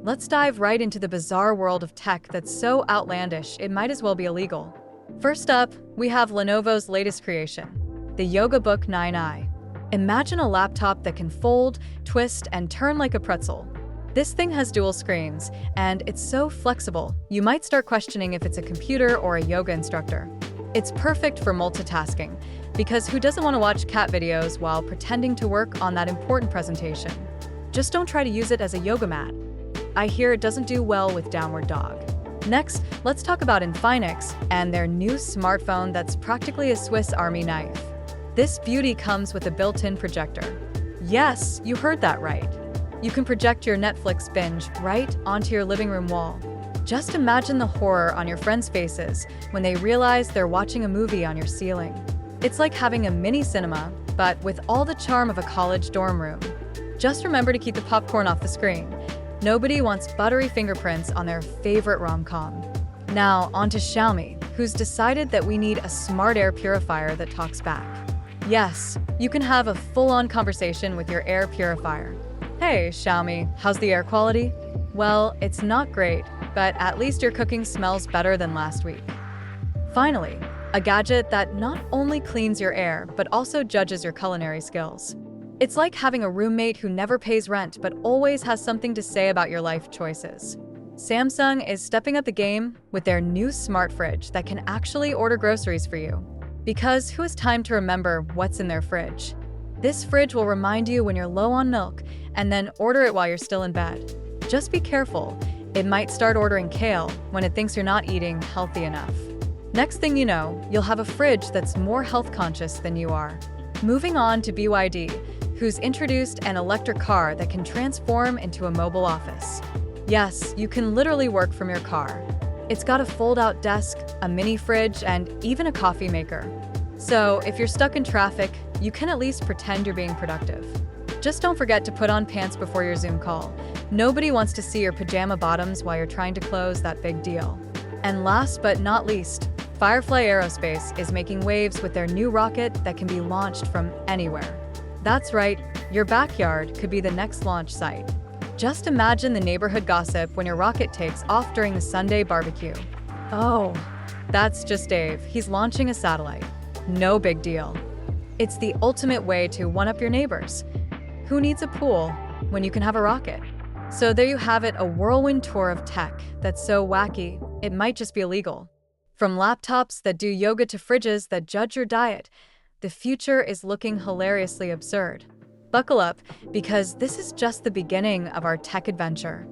Let's dive right into the bizarre world of tech that's so outlandish it might as well be illegal. First up, we have Lenovo's latest creation, the Yoga Book 9i. Imagine a laptop that can fold, twist, and turn like a pretzel. This thing has dual screens, and it's so flexible, you might start questioning if it's a computer or a yoga instructor. It's perfect for multitasking, because who doesn't want to watch cat videos while pretending to work on that important presentation? Just don't try to use it as a yoga mat. I hear it doesn't do well with downward dog. Next, let's talk about Infinix and their new smartphone that's practically a Swiss Army knife. This beauty comes with a built-in projector. Yes, you heard that right. You can project your Netflix binge right onto your living room wall. Just imagine the horror on your friends' faces when they realize they're watching a movie on your ceiling. It's like having a mini cinema, but with all the charm of a college dorm room. Just remember to keep the popcorn off the screen. Nobody wants buttery fingerprints on their favorite rom-com. Now, on to Xiaomi, who's decided that we need a smart air purifier that talks back. Yes, you can have a full-on conversation with your air purifier. Hey, Xiaomi, how's the air quality? Well, it's not great, but at least your cooking smells better than last week. Finally, a gadget that not only cleans your air, but also judges your culinary skills. It's like having a roommate who never pays rent, but always has something to say about your life choices. Samsung is stepping up the game with their new smart fridge that can actually order groceries for you. Because who has time to remember what's in their fridge? This fridge will remind you when you're low on milk and then order it while you're still in bed. Just be careful. It might start ordering kale when it thinks you're not eating healthy enough. Next thing you know, you'll have a fridge that's more health conscious than you are. Moving on to BYD, who's introduced an electric car that can transform into a mobile office. Yes, you can literally work from your car. It's got a fold-out desk, a mini fridge, and even a coffee maker. So if you're stuck in traffic, you can at least pretend you're being productive. Just don't forget to put on pants before your Zoom call. Nobody wants to see your pajama bottoms while you're trying to close that big deal. And last but not least, Firefly Aerospace is making waves with their new rocket that can be launched from anywhere. That's right, your backyard could be the next launch site. Just imagine the neighborhood gossip when your rocket takes off during the Sunday barbecue. Oh, that's just Dave. He's launching a satellite. No big deal. It's the ultimate way to one-up your neighbors. Who needs a pool when you can have a rocket? So there you have it, a whirlwind tour of tech that's so wacky, it might just be illegal. From laptops that do yoga to fridges that judge your diet, the future is looking hilariously absurd. Buckle up, because this is just the beginning of our tech adventure.